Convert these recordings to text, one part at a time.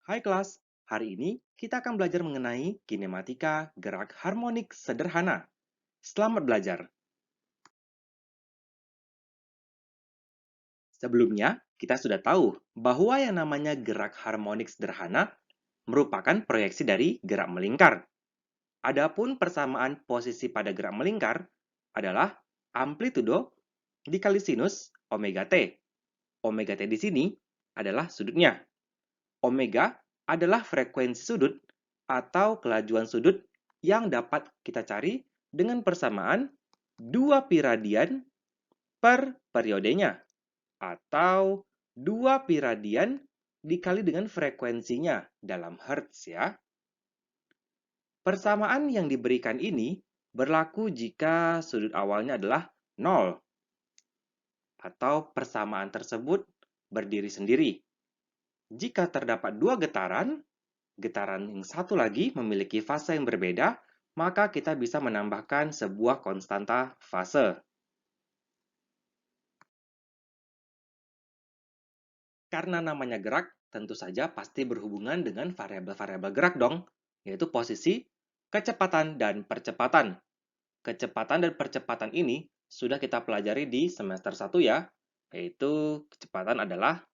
Hai kelas, hari ini kita akan belajar mengenai kinematika gerak harmonik sederhana. Selamat belajar. Sebelumnya, kita sudah tahu bahwa yang namanya gerak harmonik sederhana merupakan proyeksi dari gerak melingkar. Adapun persamaan posisi pada gerak melingkar adalah amplitudo dikali sinus omega T. Omega T di sini adalah sudutnya. Omega adalah frekuensi sudut atau kelajuan sudut yang dapat kita cari dengan persamaan 2 pi radian per periodenya atau 2 pi radian dikali dengan frekuensinya dalam hertz ya. Persamaan yang diberikan ini berlaku jika sudut awalnya adalah 0 atau persamaan tersebut berdiri sendiri. Jika terdapat dua getaran, getaran yang satu lagi memiliki fase yang berbeda, maka kita bisa menambahkan sebuah konstanta fase. Karena namanya gerak, tentu saja pasti berhubungan dengan variabel-variabel gerak dong, yaitu posisi, kecepatan, dan percepatan. Kecepatan dan percepatan ini sudah kita pelajari di semester 1 ya, yaitu kecepatan adalah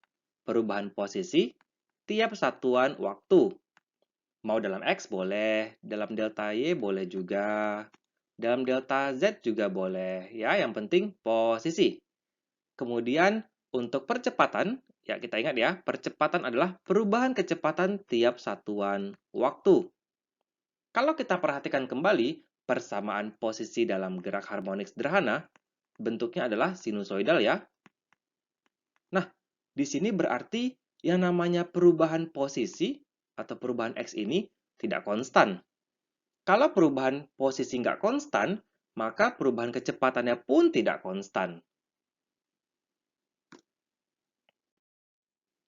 perubahan posisi tiap satuan waktu. Mau dalam X boleh, dalam delta Y boleh juga, dalam delta Z juga boleh. Ya, yang penting posisi. Kemudian untuk percepatan, ya kita ingat ya, percepatan adalah perubahan kecepatan tiap satuan waktu. Kalau kita perhatikan kembali, persamaan posisi dalam gerak harmonik sederhana, bentuknya adalah sinusoidal ya. Nah, di sini berarti yang namanya perubahan posisi atau perubahan X ini tidak konstan. Kalau perubahan posisi nggak konstan, maka perubahan kecepatannya pun tidak konstan.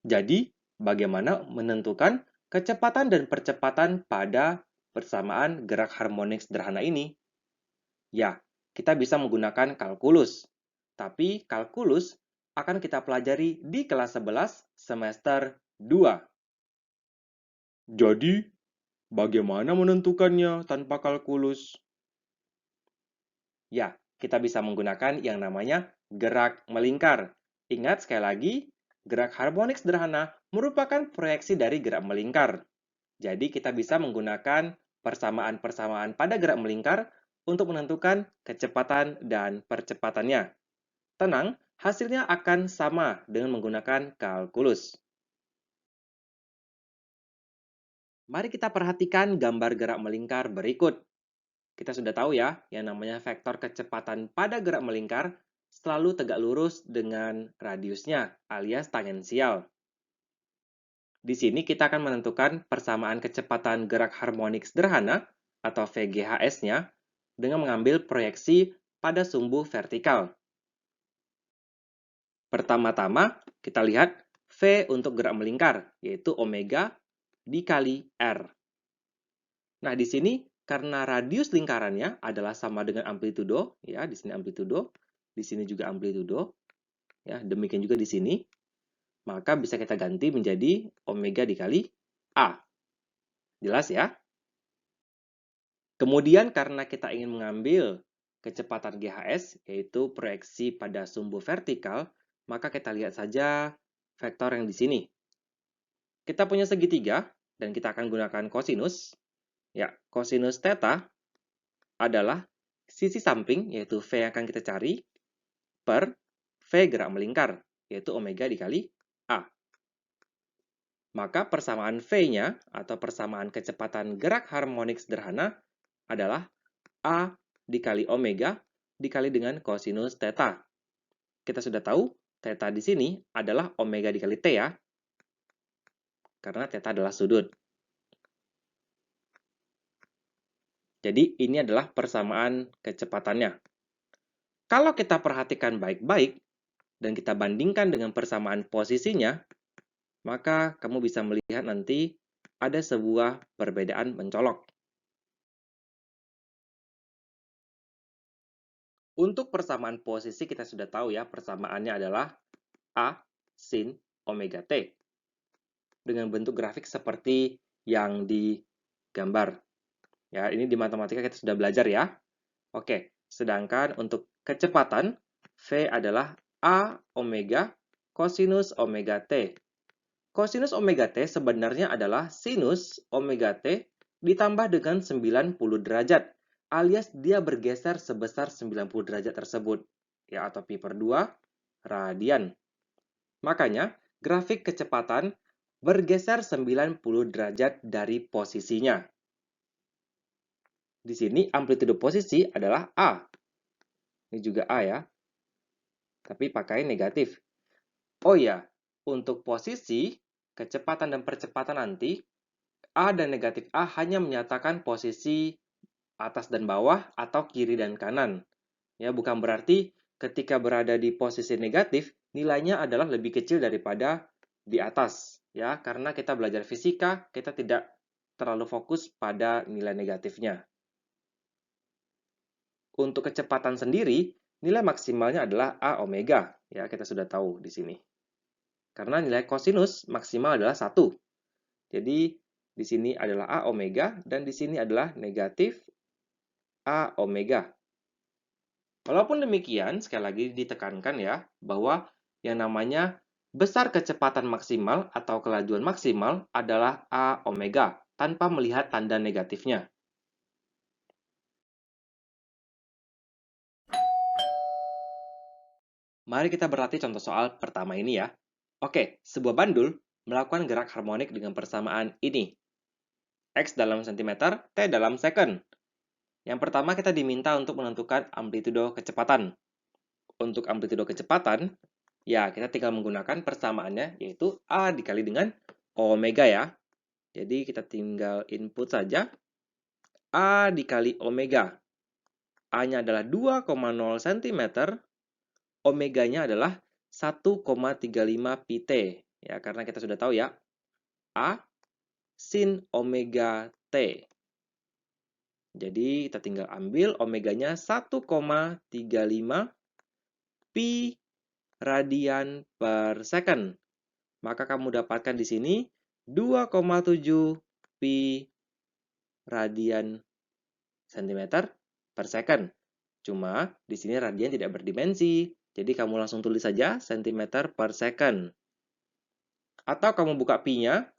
Jadi, bagaimana menentukan kecepatan dan percepatan pada persamaan gerak harmonik sederhana ini? Ya, kita bisa menggunakan kalkulus. Tapi kalkulus akan kita pelajari di kelas 11 semester 2. Jadi, bagaimana menentukannya tanpa kalkulus? Ya, kita bisa menggunakan yang namanya gerak melingkar. Ingat sekali lagi, gerak harmonik sederhana merupakan proyeksi dari gerak melingkar. Jadi kita bisa menggunakan persamaan-persamaan pada gerak melingkar untuk menentukan kecepatan dan percepatannya. Tenang, hasilnya akan sama dengan menggunakan kalkulus. Mari kita perhatikan gambar gerak melingkar berikut. Kita sudah tahu ya, yang namanya vektor kecepatan pada gerak melingkar selalu tegak lurus dengan radiusnya, alias tangensial. Di sini kita akan menentukan persamaan kecepatan gerak harmonik sederhana, atau VGHS-nya, dengan mengambil proyeksi pada sumbu vertikal. Pertama-tama, kita lihat V untuk gerak melingkar, yaitu omega dikali R. Nah, di sini karena radius lingkarannya adalah sama dengan amplitudo, ya, di sini amplitudo, di sini juga amplitudo, ya, demikian juga di sini, maka bisa kita ganti menjadi omega dikali A. Jelas ya? Kemudian karena kita ingin mengambil kecepatan GHS, yaitu proyeksi pada sumbu vertikal, maka kita lihat saja vektor yang di sini. Kita punya segitiga, dan kita akan gunakan kosinus. Ya, kosinus theta adalah sisi samping, yaitu V yang akan kita cari, per V gerak melingkar, yaitu omega dikali A. Maka persamaan V-nya, atau persamaan kecepatan gerak harmonik sederhana, adalah A dikali omega dikali dengan kosinus theta. Kita sudah tahu, theta di sini adalah omega dikali T ya, karena theta adalah sudut. Jadi ini adalah persamaan kecepatannya. Kalau kita perhatikan baik-baik, dan kita bandingkan dengan persamaan posisinya, maka kamu bisa melihat nanti ada sebuah perbedaan mencolok. Untuk persamaan posisi kita sudah tahu ya, persamaannya adalah A sin omega T. dengan bentuk grafik seperti yang digambar. Ya, ini di matematika kita sudah belajar ya. Oke, sedangkan untuk kecepatan, V adalah A omega kosinus omega T. Kosinus omega T sebenarnya adalah sinus omega T ditambah dengan 90 derajat, alias dia bergeser sebesar 90 derajat tersebut, ya, atau pi per 2 radian. Makanya, grafik kecepatan bergeser 90 derajat dari posisinya. Di sini amplitude posisi adalah A. Ini juga A ya, tapi pakai negatif. Oh ya, untuk posisi, kecepatan dan percepatan nanti, A dan negatif A hanya menyatakan posisi atas dan bawah atau kiri dan kanan. Ya, bukan berarti ketika berada di posisi negatif, nilainya adalah lebih kecil daripada di atas. Ya, karena kita belajar fisika, kita tidak terlalu fokus pada nilai negatifnya. Untuk kecepatan sendiri, nilai maksimalnya adalah A omega. Ya, kita sudah tahu di sini. Karena nilai kosinus maksimal adalah 1. Jadi, di sini adalah A omega, dan di sini adalah negatif A omega. Walaupun demikian, sekali lagi ditekankan ya, bahwa yang namanya besar kecepatan maksimal atau kelajuan maksimal adalah A omega, tanpa melihat tanda negatifnya. Mari kita berlatih contoh soal pertama ini ya. Oke, sebuah bandul melakukan gerak harmonik dengan persamaan ini. X dalam sentimeter, T dalam second. Yang pertama kita diminta untuk menentukan amplitudo kecepatan. Untuk amplitudo kecepatan, ya kita tinggal menggunakan persamaannya, yaitu A dikali dengan omega ya. Jadi kita tinggal input saja. A dikali omega. A-nya adalah 2,0 cm, omeganya adalah 1,35 pi T. Ya, karena kita sudah tahu ya, A sin omega T. Jadi kita tinggal ambil omeganya 1,35 pi radian per second. Maka kamu dapatkan di sini 2,7 pi radian cm per second. Cuma di sini radian tidak berdimensi. Jadi kamu langsung tulis saja cm per second. Atau kamu buka pi-nya,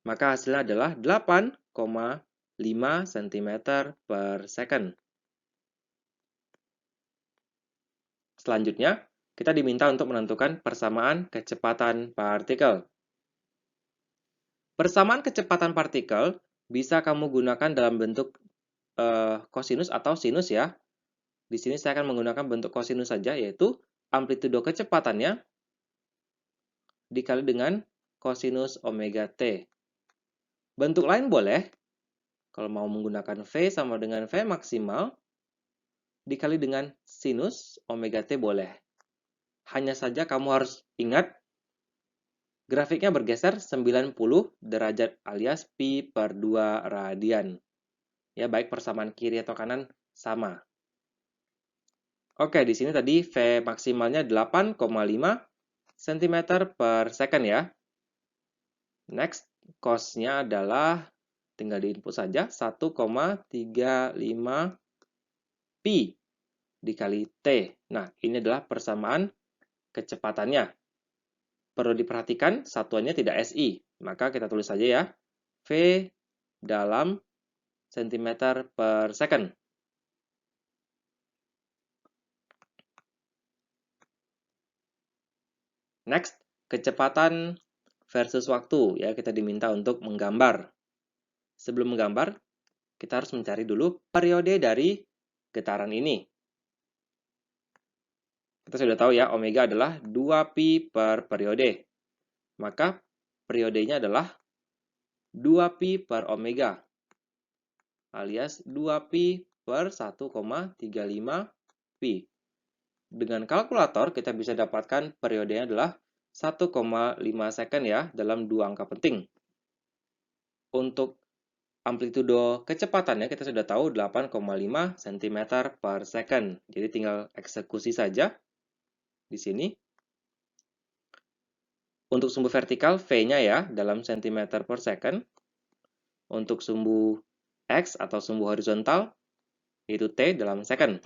maka hasilnya adalah 8,5 cm per second. Selanjutnya, kita diminta untuk menentukan persamaan kecepatan partikel. Persamaan kecepatan partikel bisa kamu gunakan dalam bentuk kosinus atau sinus ya. Di sini saya akan menggunakan bentuk kosinus saja, yaitu amplitudo kecepatannya dikali dengan kosinus omega T. Bentuk lain boleh, kalau mau menggunakan V sama dengan V maksimal, dikali dengan sinus omega T boleh. Hanya saja kamu harus ingat, grafiknya bergeser 90 derajat alias pi per 2 radian. Ya, baik persamaan kiri atau kanan sama. Oke, di sini tadi V maksimalnya 8,5 cm per second ya. Next, cos-nya adalah, tinggal diinput saja, 1,35 pi dikali T. Nah, ini adalah persamaan kecepatannya. Perlu diperhatikan, satuannya tidak SI. Maka kita tulis saja ya, V dalam cm per second. Next, kecepatan versus waktu. Ya, kita diminta untuk menggambar. Sebelum menggambar, kita harus mencari dulu periode dari getaran ini. Kita sudah tahu ya, omega adalah 2 pi per periode. Maka periodenya adalah 2 pi per omega, alias 2 pi per 1,35 pi. Dengan kalkulator, kita bisa dapatkan periodenya adalah 1,5 second ya, dalam dua angka penting. Untuk amplitudo kecepatannya kita sudah tahu 8,5 cm per second. Jadi tinggal eksekusi saja di sini. Untuk sumbu vertikal, V-nya ya, dalam cm per second. Untuk sumbu X atau sumbu horizontal, yaitu T dalam second.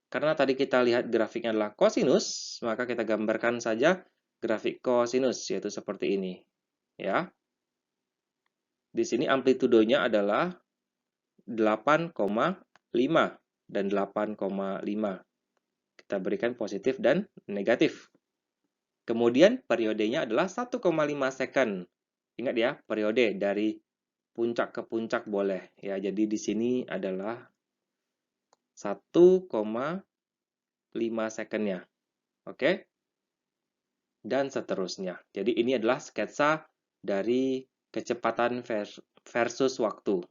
Karena tadi kita lihat grafiknya adalah kosinus, maka kita gambarkan saja grafik kosinus, yaitu seperti ini. Ya. Di sini amplitudonya adalah 8,5 dan 8,5. Kita berikan positif dan negatif. Kemudian periodenya adalah 1,5 second. Ingat ya, periode dari puncak ke puncak boleh. Ya, jadi di sini adalah 1,5 secondnya. Oke? Dan seterusnya. Jadi ini adalah sketsa dari kecepatan versus waktu.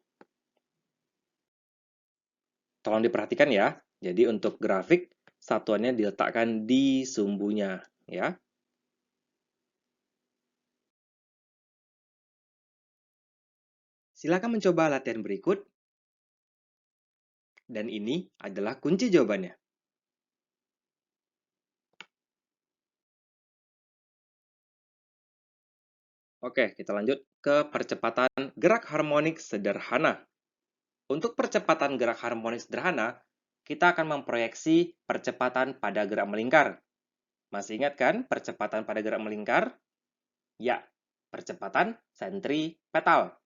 Tolong diperhatikan ya. Jadi untuk grafik, satuannya diletakkan di sumbunya. Ya. Silakan mencoba latihan berikut. Dan ini adalah kunci jawabannya. Oke, kita lanjut ke percepatan gerak harmonik sederhana. Untuk percepatan gerak harmonik sederhana, kita akan memproyeksi percepatan pada gerak melingkar. Masih ingat kan percepatan pada gerak melingkar? Ya, percepatan sentripetal.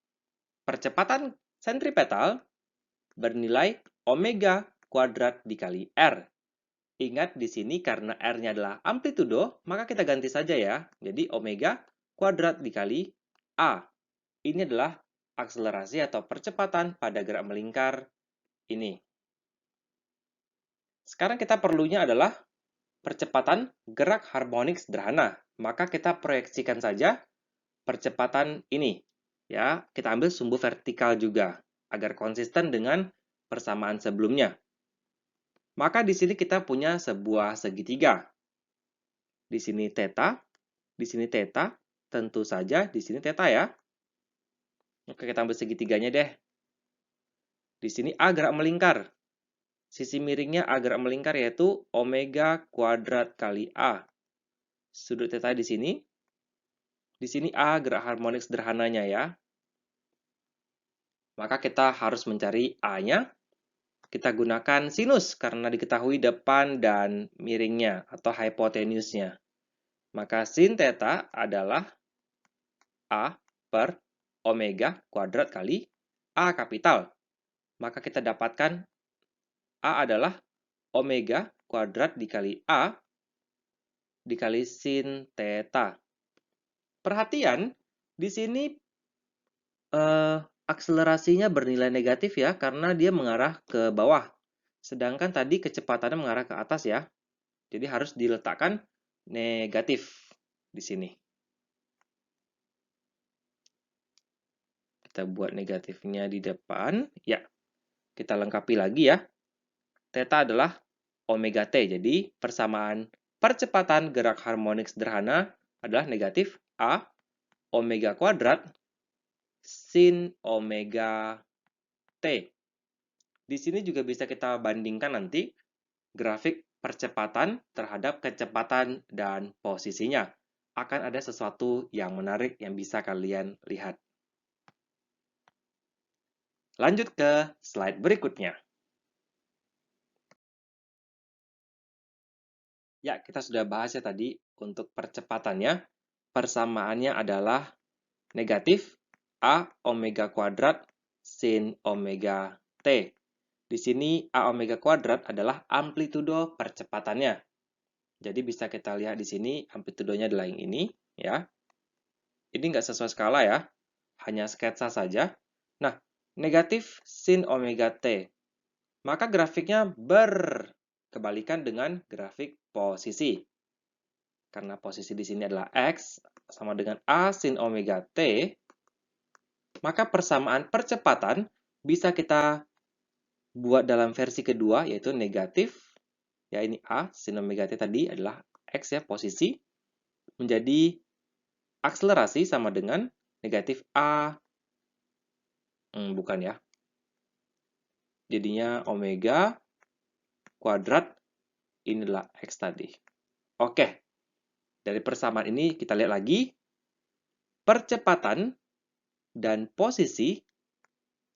Percepatan sentripetal bernilai omega kuadrat dikali R. Ingat di sini karena R-nya adalah amplitudo, maka kita ganti saja ya. Jadi omega kuadrat dikali A. Ini adalah akselerasi atau percepatan pada gerak melingkar ini. Sekarang kita perlunya adalah percepatan gerak harmonik sederhana. Maka kita proyeksikan saja percepatan ini. Ya, kita ambil sumbu vertikal juga agar konsisten dengan persamaan sebelumnya. Maka di sini kita punya sebuah segitiga. Di sini theta, tentu saja di sini theta ya. Oke, kita ambil segitiganya deh. Di sini A gerak melingkar. Sisi miringnya A gerak melingkar yaitu omega kuadrat kali A. Sudut theta di sini. Di sini A gerak harmonik sederhananya ya. Maka kita harus mencari A-nya. Kita gunakan sinus karena diketahui depan dan miringnya atau hipotenusnya. Maka sin theta adalah A per omega kuadrat kali A kapital. Maka kita dapatkan A adalah omega kuadrat dikali A dikali sin theta. Perhatian, di sini akselerasinya bernilai negatif ya, karena dia mengarah ke bawah. Sedangkan tadi kecepatannya mengarah ke atas ya. Jadi harus diletakkan negatif di sini. Kita buat negatifnya di depan. Ya, kita lengkapi lagi ya. Theta adalah omega T. Jadi persamaan percepatan gerak harmonik sederhana adalah negatif A omega kuadrat sin omega T. Di sini juga bisa kita bandingkan nanti grafik percepatan terhadap kecepatan dan posisinya. Akan ada sesuatu yang menarik yang bisa kalian lihat. Lanjut ke slide berikutnya. Ya, kita sudah bahas ya tadi untuk percepatannya. Persamaannya adalah negatif A omega kuadrat sin omega T. Di sini A omega kuadrat adalah amplitudo percepatannya. Jadi bisa kita lihat di sini amplitudonya adalah yang ini. Ya. Ini nggak sesuai skala ya, hanya sketsa saja. Nah, negatif sin omega T. Maka grafiknya berkebalikan dengan grafik posisi. Karena posisi di sini adalah X sama dengan A sin omega T, maka persamaan percepatan bisa kita buat dalam versi kedua, yaitu negatif, ya ini A sin omega T tadi adalah X ya, posisi, menjadi akselerasi sama dengan negatif A, bukan ya, jadinya omega kuadrat, inilah X tadi. Oke, Dari persamaan ini kita lihat lagi, percepatan dan posisi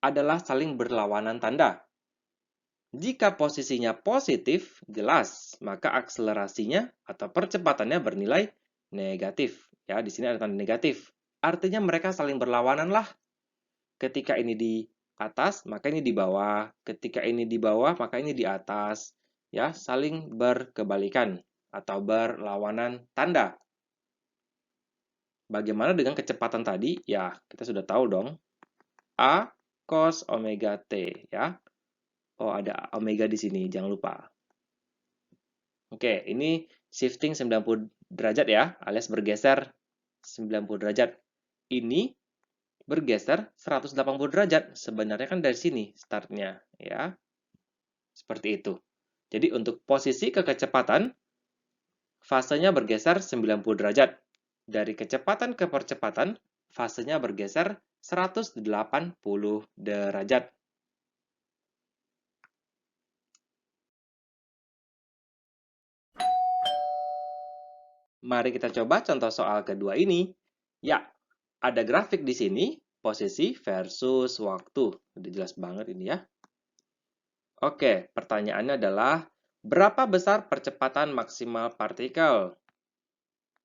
adalah saling berlawanan tanda. Jika posisinya positif, jelas, maka akselerasinya atau percepatannya bernilai negatif. Ya, di sini ada tanda negatif. Artinya mereka saling berlawanan lah. Ketika ini di atas, maka ini di bawah. Ketika ini di bawah, maka ini di atas. Ya, saling berkebalikan atau berlawanan tanda. Bagaimana dengan kecepatan tadi? Ya, kita sudah tahu dong. A cos omega T, ya. Oh, ada omega di sini, jangan lupa. Oke, ini shifting 90 derajat ya, alias bergeser 90 derajat. Ini bergeser 180 derajat. Sebenarnya kan dari sini startnya, ya. Seperti itu. Jadi untuk posisi ke kecepatan, fasenya bergeser 90 derajat. Dari kecepatan ke percepatan, fasenya bergeser 180 derajat. Mari kita coba contoh soal kedua ini. Ya, ada grafik di sini, posisi versus waktu. Udah jelas banget ini ya. Oke, pertanyaannya adalah, berapa besar percepatan maksimal partikel?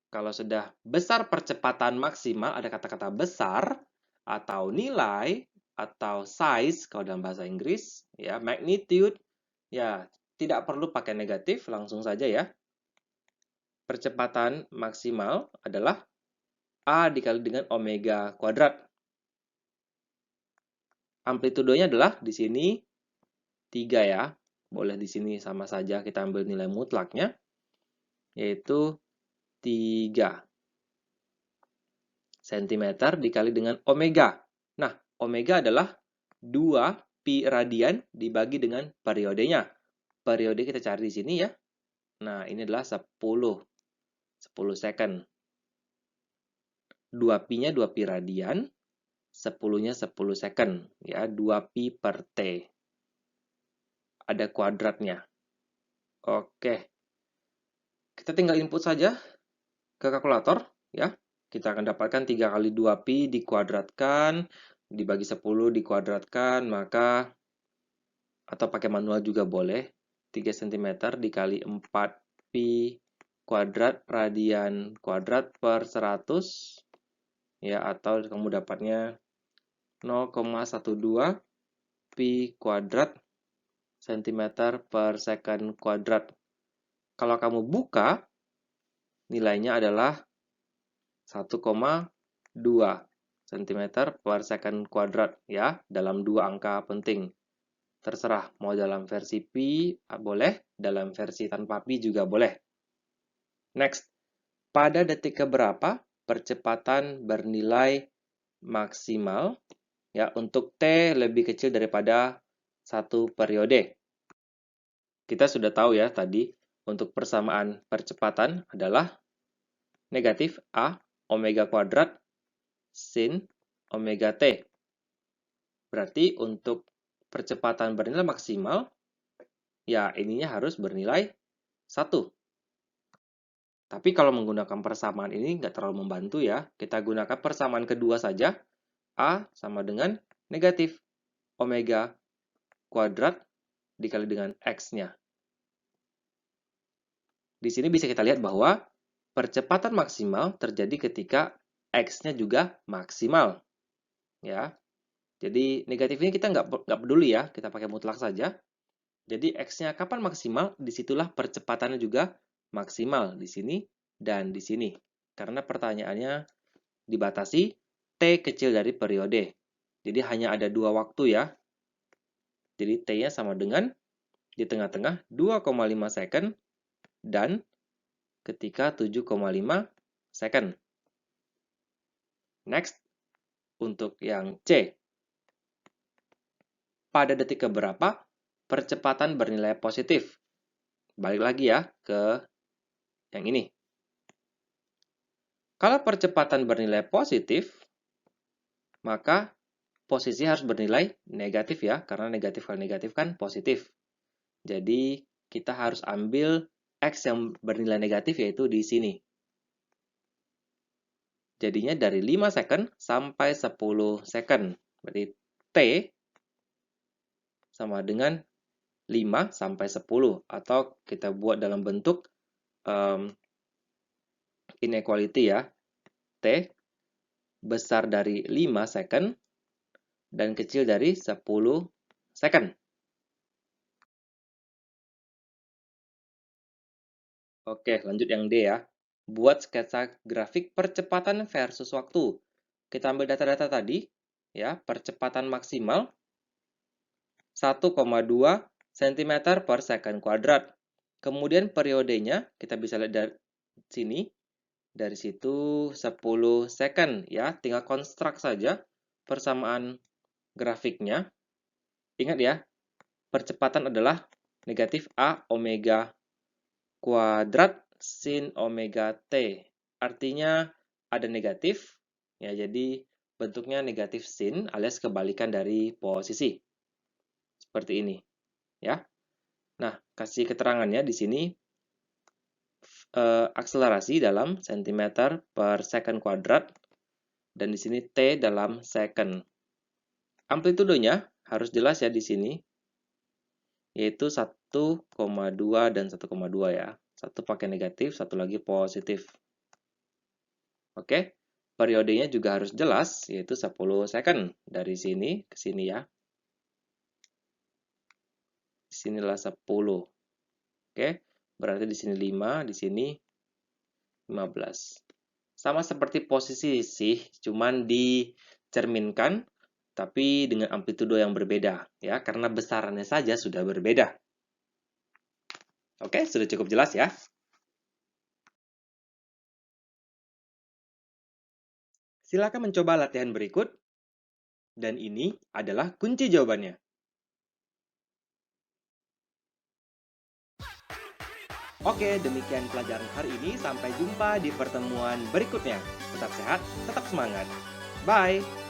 Kalau sudah besar percepatan maksimal, ada kata-kata besar, atau nilai, atau size, kalau dalam bahasa Inggris, ya, magnitude, ya, tidak perlu pakai negatif, langsung saja ya. Percepatan maksimal adalah A dikali dengan omega kuadrat. Amplitudenya adalah di sini 3 ya. Boleh di sini sama saja kita ambil nilai mutlaknya, yaitu 3 cm dikali dengan omega. Nah, omega adalah 2 pi radian dibagi dengan periodenya. Periode kita cari di sini ya. Nah, ini adalah 10 second. 2 pi-nya 2 pi radian, 10-nya 10 second. Ya, 2 pi per T. Ada kuadratnya. Oke. Kita tinggal input saja ke kalkulator, ya. Kita akan dapatkan 3 kali 2 pi dikuadratkan, dibagi 10 dikuadratkan, maka, atau pakai manual juga boleh, 3 cm dikali 4 pi kuadrat radian kuadrat per 100, ya, atau kamu dapatnya 0,12 pi kuadrat cm per second kuadrat. Kalau kamu buka, nilainya adalah 1,2 cm per second kuadrat ya, dalam dua angka penting. Terserah, mau dalam versi pi boleh, dalam versi tanpa pi juga boleh. Next, pada detik keberapa percepatan bernilai maksimal ya untuk T lebih kecil daripada 1 periode? Kita sudah tahu ya tadi, untuk persamaan percepatan adalah negatif A omega kuadrat sin omega T. Berarti untuk percepatan bernilai maksimal, ya ininya harus bernilai 1. Tapi kalau menggunakan persamaan ini nggak terlalu membantu ya. Kita gunakan persamaan kedua saja. A sama dengan negatif omega kuadrat dikali dengan X-nya. Di sini bisa kita lihat bahwa percepatan maksimal terjadi ketika X-nya juga maksimal. Ya. Jadi negatif ini kita nggak peduli ya, kita pakai mutlak saja. Jadi X-nya kapan maksimal, disitulah percepatannya juga maksimal di sini dan di sini. Karena pertanyaannya dibatasi T kecil dari periode. Jadi hanya ada 2 waktu ya. Jadi T-nya sama dengan di tengah-tengah 2,5 second dan ketika 7,5 second. Next, untuk yang C. Pada detik keberapa percepatan bernilai positif? Balik lagi ya ke yang ini. Kalau percepatan bernilai positif, maka posisi harus bernilai negatif ya, karena negatif kali negatif kan positif. Jadi kita harus ambil X yang bernilai negatif yaitu di sini. Jadinya dari 5 second sampai 10 second. Berarti T sama dengan 5 sampai 10. Atau kita buat dalam bentuk inequality ya. T besar dari 5 second dan kecil dari 10 second. Oke, lanjut yang D ya. Buat sketsa grafik percepatan versus waktu. Kita ambil data-data tadi, ya, percepatan maksimal 1,2 cm per second kuadrat. Kemudian periodenya, kita bisa lihat dari sini, dari situ 10 second, ya. Tinggal konstruk saja persamaan grafiknya. Ingat ya, percepatan adalah negatif A omega kuadrat sin omega T. Artinya ada negatif, ya, jadi bentuknya negatif sin alias kebalikan dari posisi. Seperti ini, ya. Nah, kasih keterangannya di sini akselerasi dalam cm per second kuadrat dan di sini T dalam second. Amplitudenya harus jelas ya di sini, yaitu 1,2 dan 1,2 ya. Satu pakai negatif, satu lagi positif. Oke, periodenya juga harus jelas, yaitu 10 second. Dari sini ke sini ya. Di sinilah 10. Oke, berarti di sini 5, di sini 15. Sama seperti posisi sih, cuman dicerminkan, tapi dengan amplitudo yang berbeda, ya, karena besarannya saja sudah berbeda. Oke, sudah cukup jelas ya. Silakan mencoba latihan berikut, dan ini adalah kunci jawabannya. Oke, demikian pelajaran hari ini. Sampai jumpa di pertemuan berikutnya. Tetap sehat, tetap semangat. Bye!